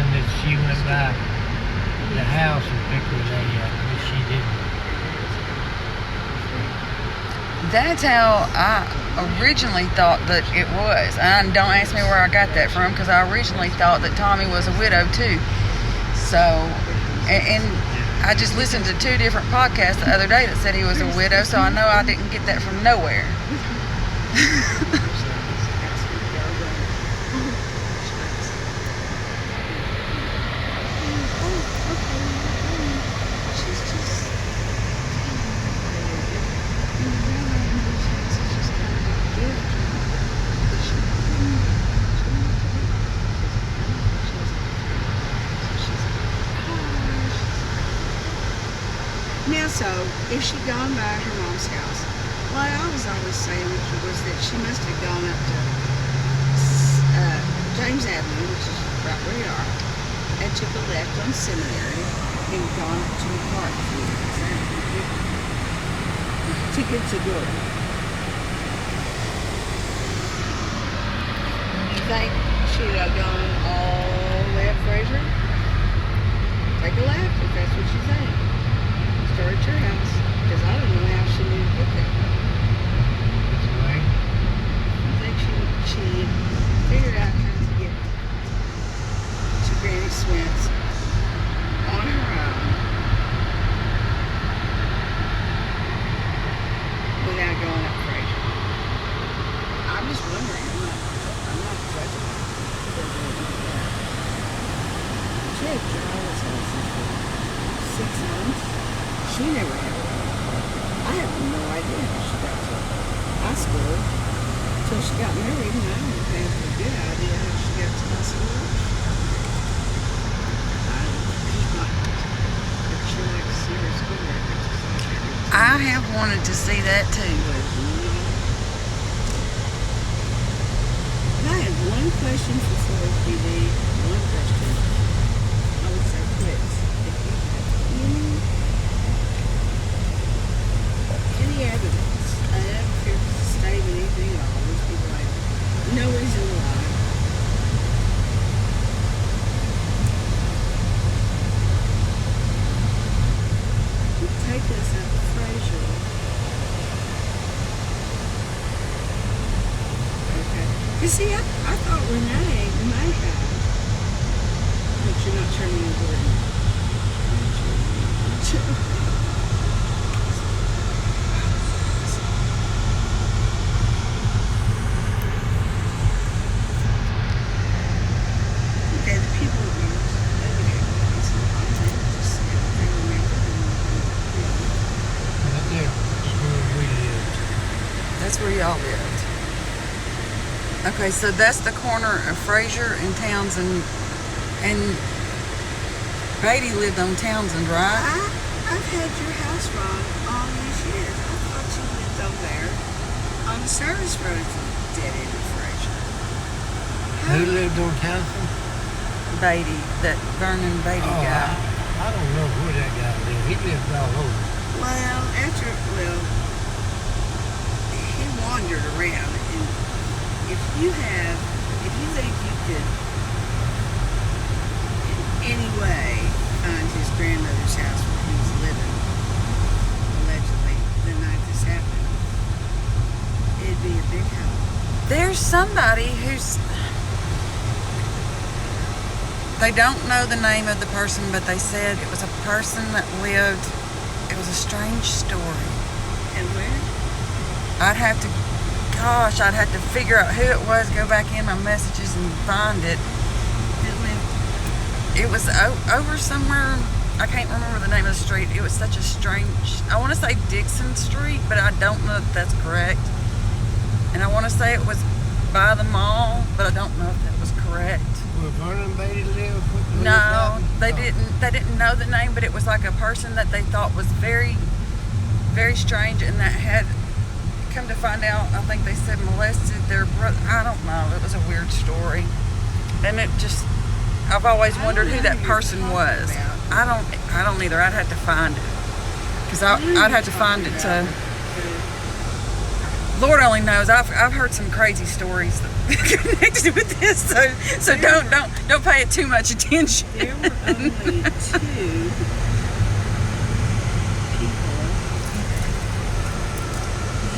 saying that she went by the house and picked her day up, but she didn't. That's how I originally thought that it was. And don't ask me where I got that from, because I originally thought that Tommy was a widow too. So, and I just listened to 2 different podcasts the other day that said he was a widow, so I know I didn't get that from nowhere. Now, so, if she'd gone by her mom's house, what I was always saying was that she must have gone up to James Avenue, which is right where we are, and took a left on Seminary and gone up to the park to get to go. You think she'd have gone all the way up Fraser? Take a left if that's what you think. Start at your house, because I don't know how she knew to get there. That's right. I think she figured out how to get to Granny Smith's on her own without going up Fraser. I'm just wondering. I'm not judging her. She had driver's license for 6 months. She never had it. I have no idea how she got to high school until she got married, and I don't have a good idea how she got to high school. She's not sure like to see her school records. I have wanted to see that too. I have one question for Florida PD. One question. I would say quits. If you have any evidence, I don't care if it's a statement, anything at all, these people have no reason to lie. You take this out of Fraser. Okay. You see, I thought Renee may have, but you're not turning the door down. That's where y'all lived. Okay, so that's the corner of Fraser and Townsend, and Beatty lived on Townsend, right? I've had your house wrong all these years. I thought you lived over there on the service road from dead end of Fraser. Who lived on Townsend? Beatty, that Vernon Beatty guy. I don't know where that guy lived. He lived all over. Well, he wandered around, and if you think you could in any way find his grandmother's house where he was living, allegedly, the night this happened, it'd be a big help. There's somebody they don't know the name of the person, but they said it was a person that lived. It was a strange story. And where? I'd have to figure out who it was, go back in my messages and find it. It was over somewhere, I can't remember the name of the street. It was such a strange, I want to say Dixon Street, but I don't know if that's correct. And I want to say it was by the mall, but I don't know if that was correct. Where Vernon Beatty lived? No, they didn't know the name, but it was like a person that they thought was very, very strange, and that had come to find out, I think they said molested their brother. I don't know. It was a weird story, and I've always wondered who that person was. I don't either. I'd have to find it, because I'd have to find it to. Lord only knows. I've heard some crazy stories connected with this, so don't pay it too much attention. There were only 2 people.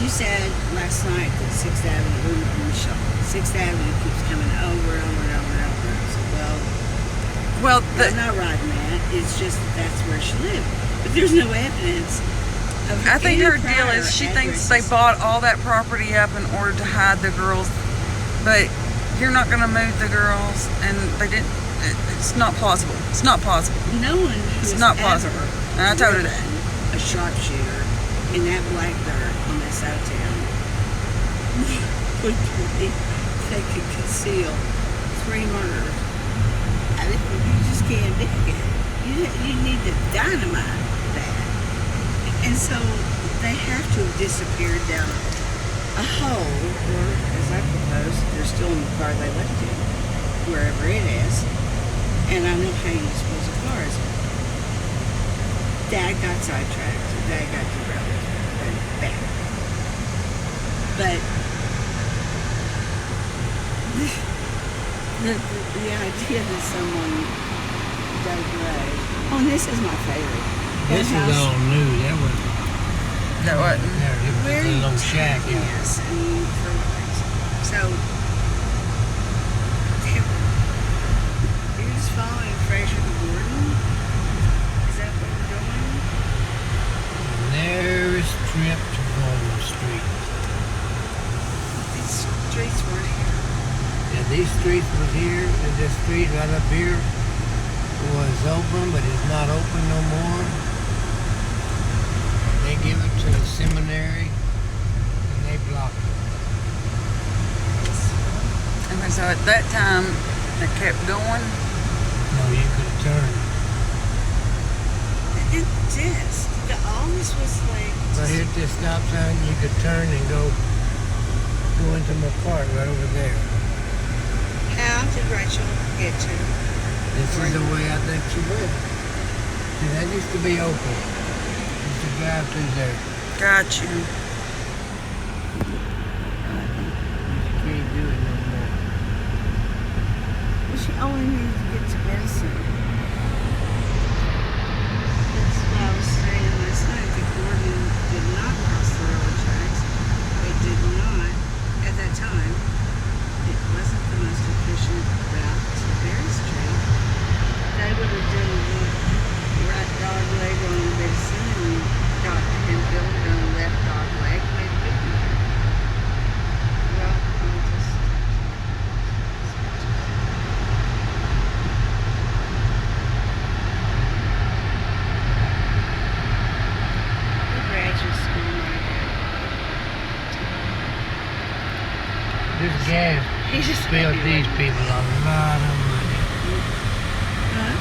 You said last night that 6th Avenue, Michelle, 6th Avenue keeps coming over and over and over and over. So, Well, I'm not riding that. It's just that's where she lived. But there's no evidence of I think any her deal prior is she thinks they addresses. bought all that property up in order to hide the girls, but you're not going to move the girls, and they didn't. It's not plausible. It's not plausible. No one who's It's not ever plausible. And I told her that. driven a sharpshooter in that black dirt on this out of town would believe they could conceal 3 murders. I mean, you just can't do it. You need to dynamite that. And so they have to have disappeared down a hole, or as I propose, they're still in the car they left in, wherever it is. And I know how you dispose of cars. Dad got sidetracked, Dad got derailed, and bam. But the idea that someone dug away. Oh, and this is my favorite. This is all new. That was That wasn't. there. It was Where a are you little shack. taking Yeah. this? I mean, so you're just following Fraser to Gordon? Is that what we're doing? Nearest trip to Golden Street. These streets weren't here. Yeah, these streets was here, and this street right up here was open, but it's not open no more. They give it to the seminary, and they block it. And so at that time, it kept going. No, you could turn. It just, all this was like, Right here at this stop sign, you could turn and go into McCart right over there. how did Rachel get to? This is the way I think she went. See, that used to be open. Used to drive through there. Got you. You can't do it no more. Well, she only needed to get to Benson. That's what I was saying last night. The Gordon did not cross the railroad tracks. They did not, at that time, it wasn't the most efficient route to Berry Street. They would have done the right dog leg on Benson and Dr. Hemphill done the left dog leg, made a big difference. Well, I'm just... The graduate school right This gas there. He just spilled these people a lot of money. Huh?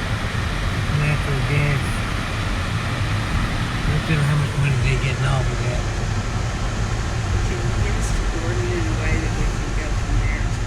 Natural gas. Look at how much money they getting off of that. Can you get us to Gordon in a way that we can go from there to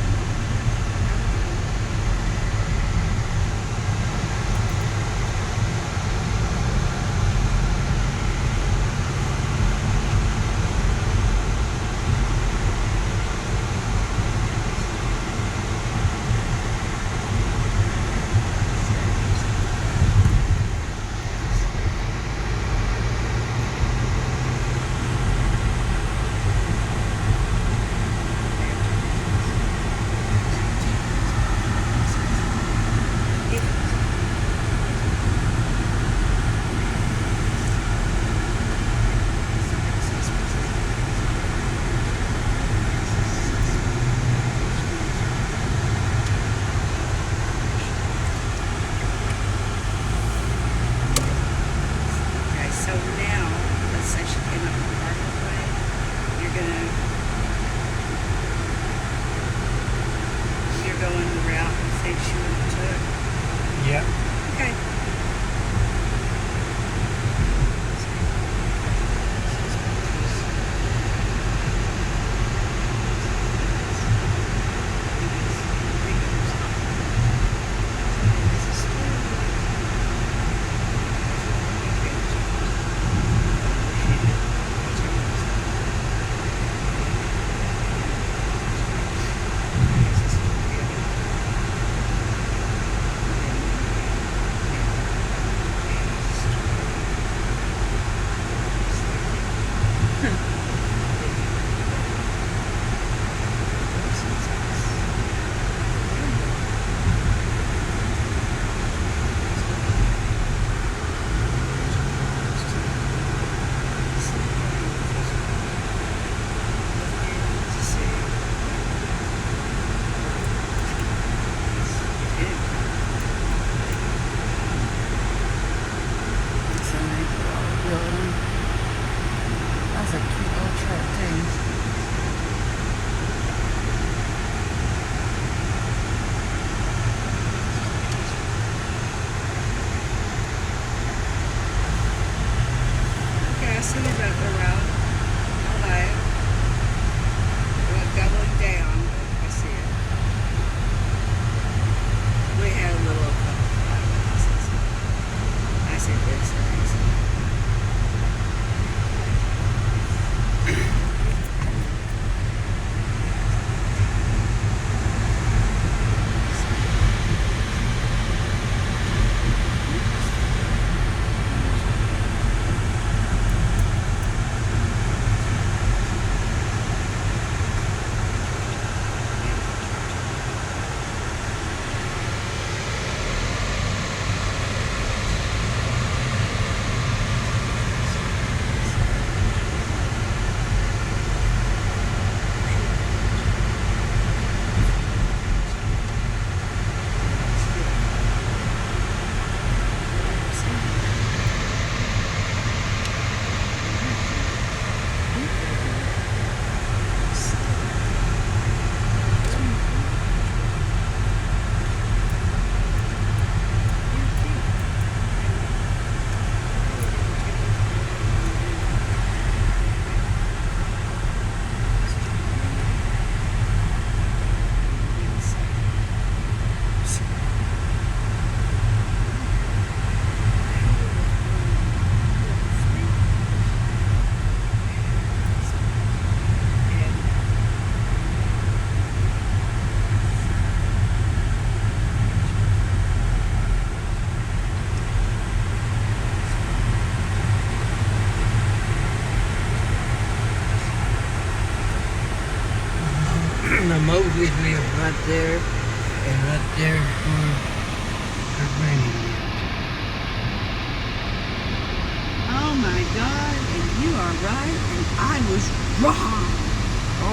the Mosleys live right there, and right there where her granny lived. Oh my God, and you are right, and I was wrong.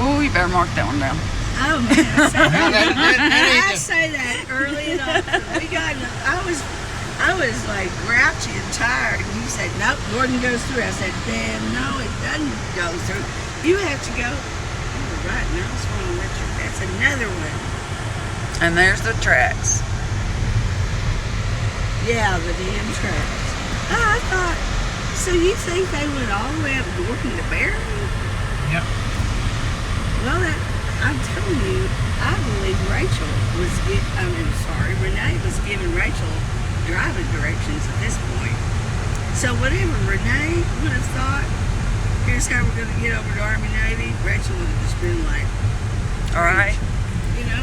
Oh, you better mark that one down. Oh man, I say Now, I that say that early and often. I was like grouchy and tired, and you said, nope, Gordon goes through. I said, damn, no, it doesn't go through. You have to go. You were right, now it's one of Richard. That's another one. And there's the tracks. Yeah, the damn tracks. Oh, I thought, so you think they went all the way up Gordon to Barry? Yep. Well, I'm telling you, I believe Renee was giving Rachel driving directions at this point. So whatever Renee would have thought, here's how we're going to get over to Army Navy, Rachel would have just been like, All right. you know?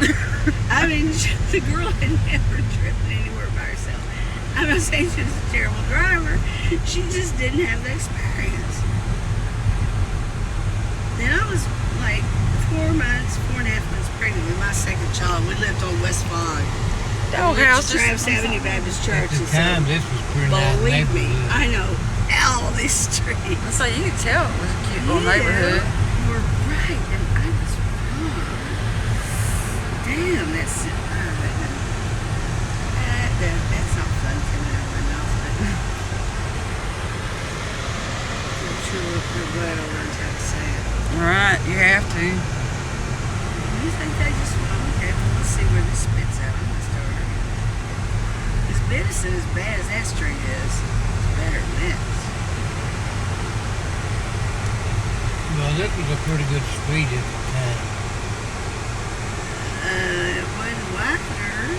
I mean, the girl had never driven anywhere by herself. I'm not saying she was a terrible driver. She just didn't have the experience. Then I was like 4.5 months pregnant with my second child. We lived on West Vaughn. Doghouse. Travis Avenue Baptist Church. At the and time, so, this was pretty nice believe me, neighborhood. I know all these streets. So you could tell it was a cute little neighborhood. You were right, and I was wrong. Damn, that's not fun coming out of my mouth. But I'm sure we're glad I learned how to say it. All right, you have to. You think they just okay? Well, let's see where this spits out. I'm gonna start again. This bit isn't as bad as that street is. It's better than this. Well, this was a pretty good street at the time. It wasn't Wagner.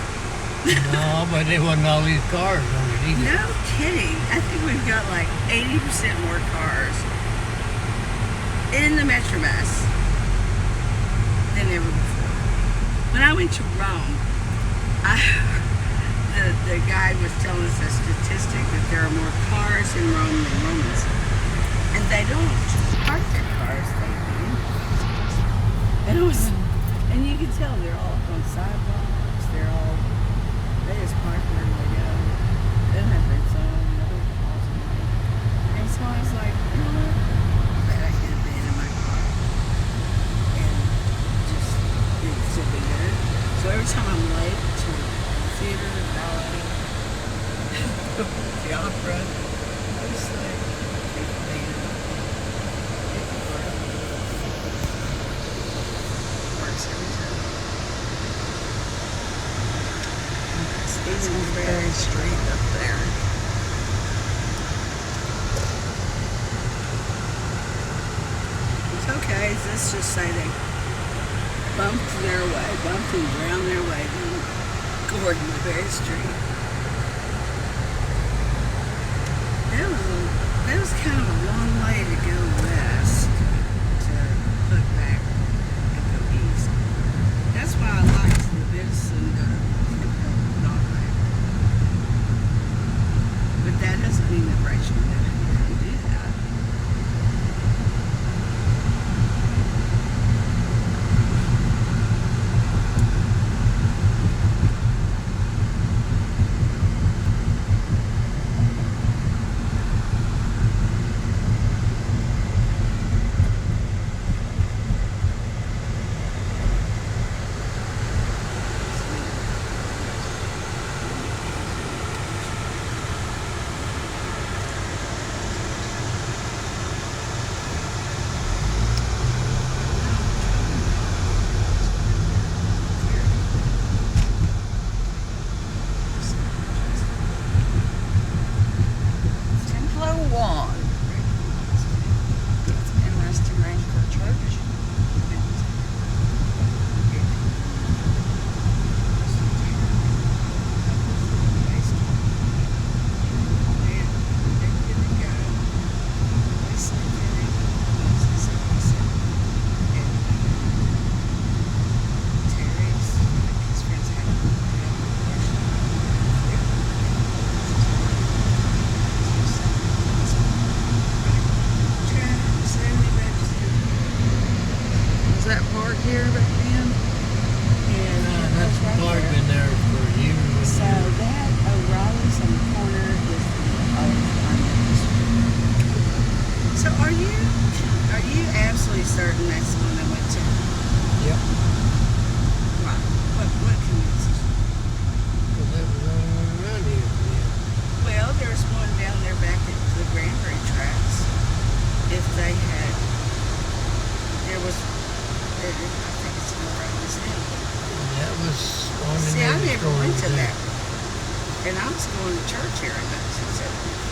No, but there wasn't all these cars on it either. No kidding. I think we've got like 80% more cars in the Metrobus than ever before. When I went to Rome, the guide was telling us a statistic that there are more cars in Rome than Romans. And they don't park their cars, they do. And it was, and you can tell they're all on sidewalks, they just park wherever they go. They don't have brakes on, nobody calls them. And so I was like, you know what? I bet I could have been in my car. And just, it would still be good. So every time I'm late to the theater, the ballet, the opera, I was like, take a man. Works every time. It's very straight up there. It's okay. Let's just say they bumped and drowned their way down Gordon to Berry Street. That was kind of a long way to go west to hook back and go east. That's why I liked the Benson Dogland. But that doesn't mean that Rachel didn't do that. Was that park here back then? And That's right probably there. been there for years and So years. that O'Reilly's on the corner is So are you absolutely certain that's the one I went to? Yep. Right. What community? Because that was the only one around here. Well, there's one down there back at the Granbury tracks. If they had, I think it's O'Reilly's now. And that was on the See, I next never door went to there. that. And I was going to church here in 1970.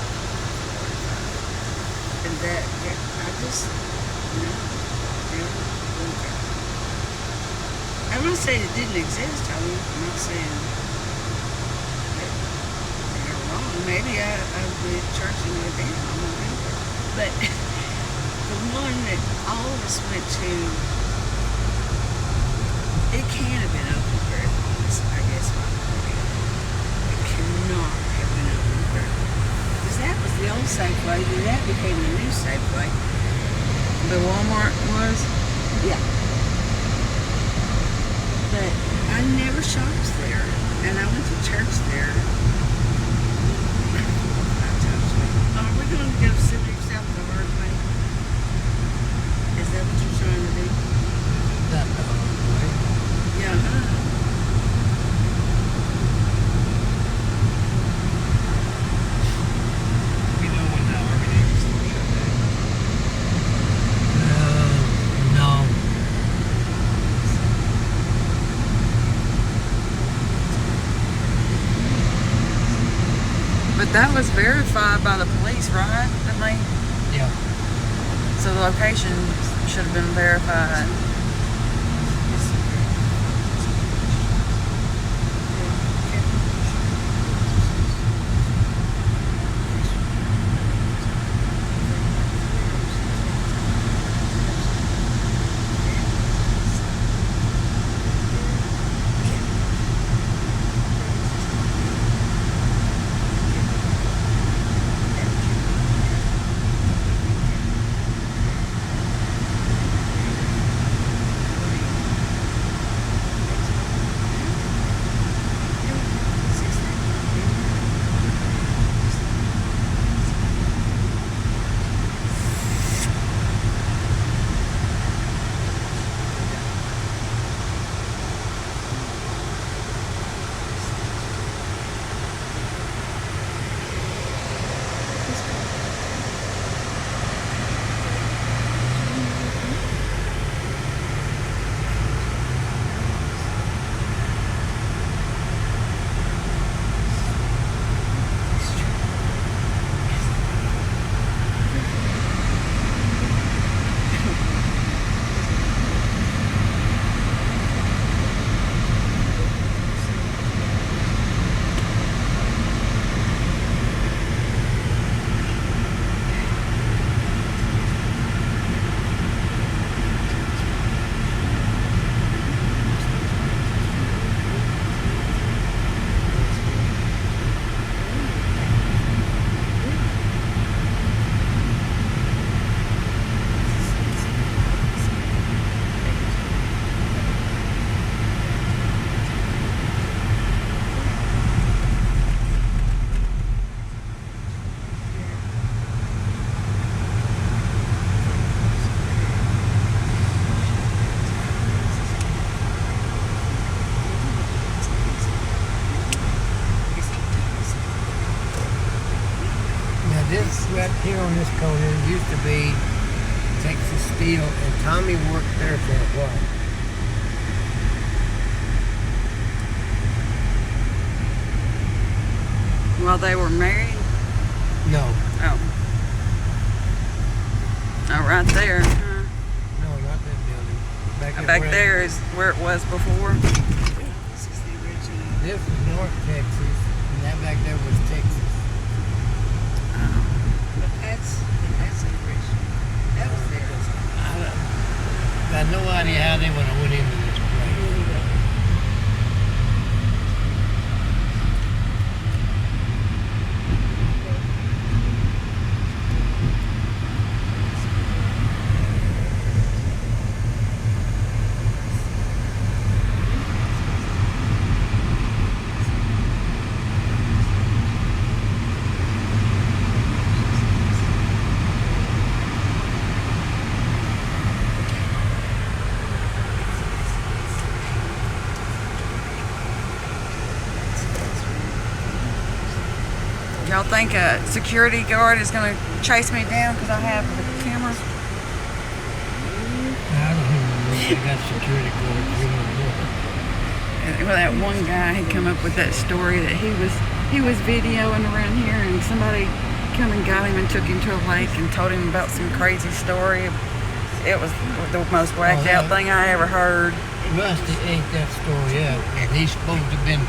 And that, I just, no, never went there. I'm not saying it didn't exist, I'm not saying that they're wrong. Maybe I went to church and went down, I'm not either. But the one that all of us went to, it can't have been open very long, I guess. It cannot have been open very long. Because that was the old Safeway, then that became the new Safeway. The Walmart was? Yeah. But I never shopped there. And I went to church there 5 times a week. Are we going to go to Seminary Sount the hard way? Is that what you're trying to do? That the hard way. Yeah, huh? We know when the Army Navy store shut down. No. But that was verified by the police, right? Didn't they? Yeah. So the location should have been verified. This right here on this corner used to be Texas Steel, and Tommy worked there for a while. While they were married? No, Oh. Oh, right there. Huh? no, not that building. at Back where- there is where it was before. This is the original. This was North Texas, and that back there was Texas. But that's the original. That was theirs. I got no idea how they would have went into this place. Y'all think a security guard is going to chase me down because I have the camera? I don't know. They got security guards here no more. Well, that one guy had come up with that story that he was videoing around here, and somebody come and got him and took him to a lake and told him about some crazy story. It was the most whacked out thing I ever heard. Rusty ate that story up. And he's supposed to have been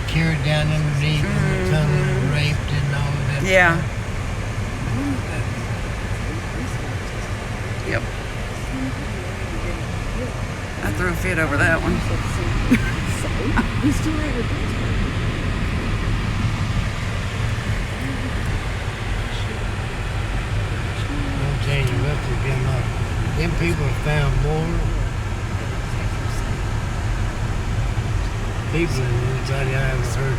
carried down underneath in the tunnel and raped and all of that. Yeah. Stuff. Yep. I threw a fit over that one. We still have a I'm telling you, Rusty been up. Them people have found more people than anybody I ever heard of.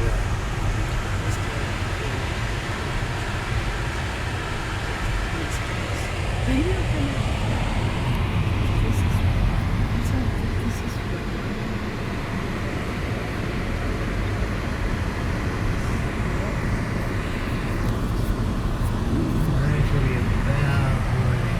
Actually, about where they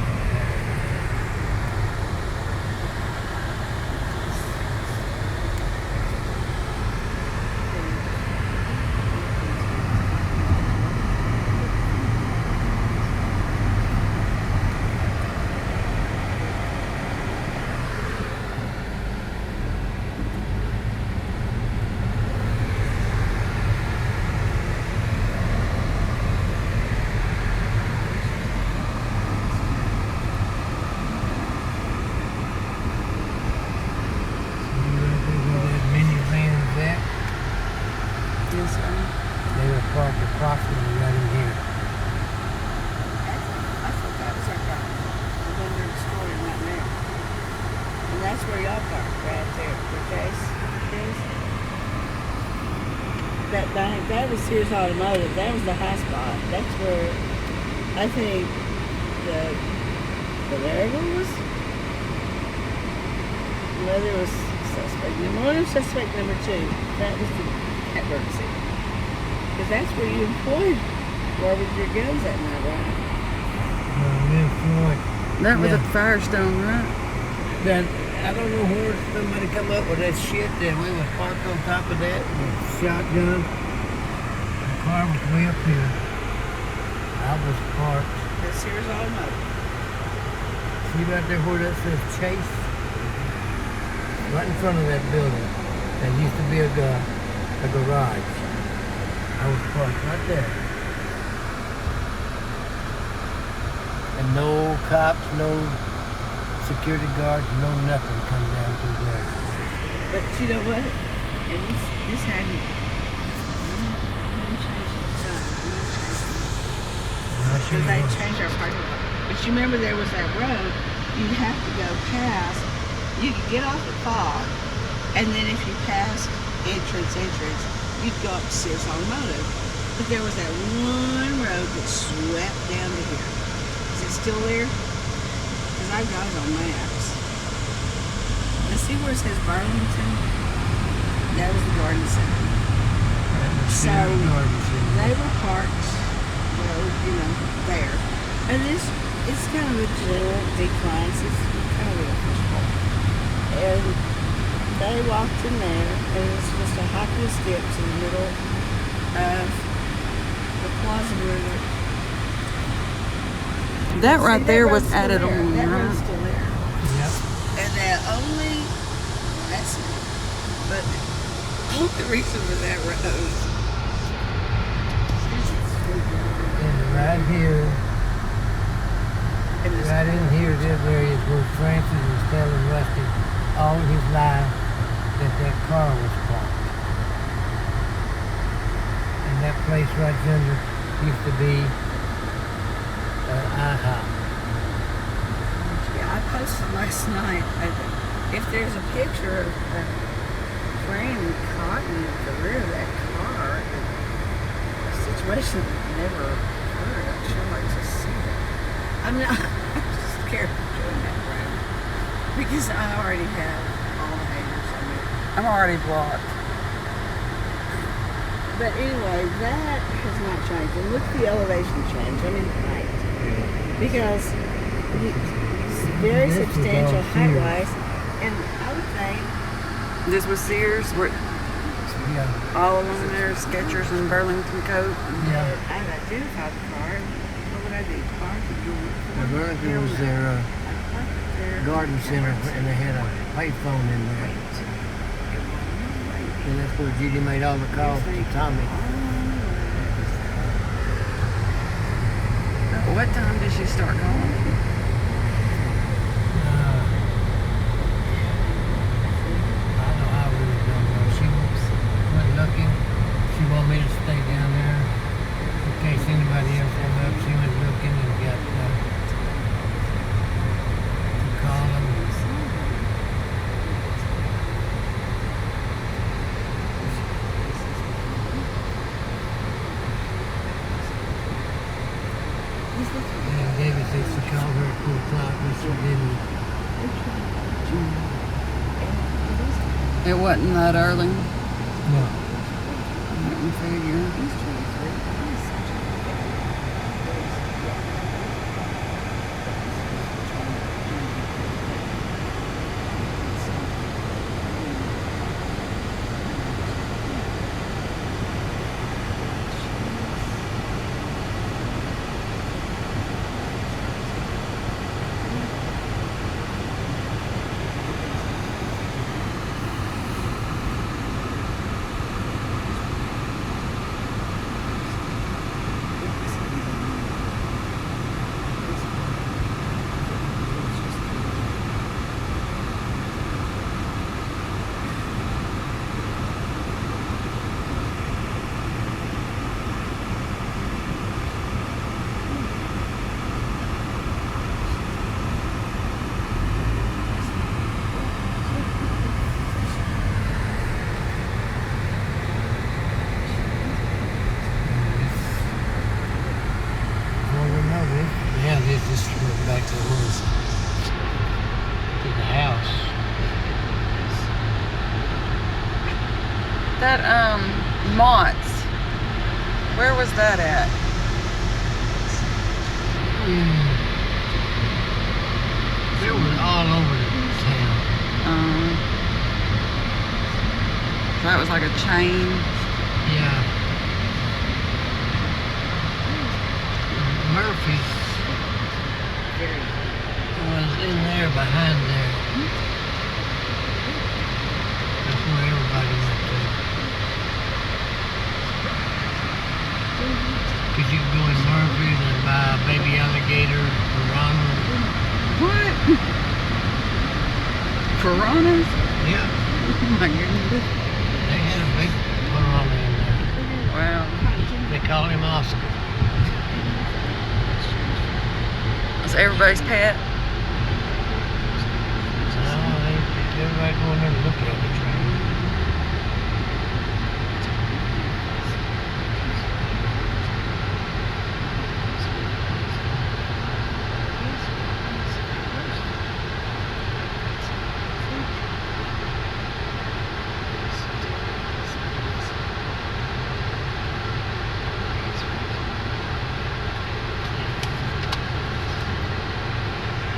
They were parked approximately right in here. I thought that was our car. And then there's a story right there. And that's where y'all parked, right there. Okay? That was Sears Automotive. That was the high spot. That's where I think the variable was. Well, there was suspect number one and suspect number two. That was the emergency. Because that's where you employed where with your guns at night, right? Miss Floyd. That was Yeah. a Firestone, right? That I don't know where somebody come up with that shit that we was parked on top of that with shotgun. The car was way up here. I was parked. That's Sears Automotive. See right there where that says Chase? Right in front of that building. There used to be a garage. I was parked right there. And no cops, no security guards, no nothing come down through there. But you know what? And this hadn't. Because they changed our parking lot. But you remember there was that road, you'd have to go past, you could get off at Fog, and then if you passed entrance, you'd go up to Sears Automotive. But there was that one road that swept down to here. Is it still there? Because I've got it on maps. Now see where it says Burlington? That was the garden center. So they were parked, there. And it's kind of a gentle decline. So it's kind of a fishbowl. And they walked in there, and it's just a hop and a skip to the middle of the plaza where That right See, there that was road's still added there. on, That right? road's still there. Yep. And the only, that's it. But the reason for that road. And right here, And this- right in here, this area is where Francis was telling Rusty all his life that car was parked. And that place right yonder used to be IHOP. Yeah, I posted last night. If there's a picture of Franny Cotton at the rear of that car, the situation never occurred. I'd sure like to see it. I'm just scared of doing that road because I already have all the haters on me. I'm already blocked. But anyway, that has not changed. And look at the elevation change. I mean, height. Because he's very This was substantial all Sears. height-wise. And I would think This was Sears. We're Yeah. all along there, Skechers and Burlington coat. Yeah. I would identify the car. What would I do? Park it, go The Burlington was their park it there. garden center, and they had a payphone in there. And that's where Judy made all the calls to Tommy. What time did she start calling? I know I really don't know. She went looking. She wanted me to stay down there in case anybody else come up. She went looking and got to call them. And David said she called her at 2 o'clock, but she didn't. It wasn't that early. No. I didn't figure. Yeah, this just went back to the house. That Mott's. Where was that at? It was all over the town. That was like a chain. Yeah. Murphy's was in there behind there. That's where everybody went to. Cause you could go in Murphy's and buy a baby alligator, piranha. What? Piranhas? Yeah, Oh my goodness. they had a big piranha in there. Wow. They call him Oscar. That's everybody's pet. Everybody go in there and look at it.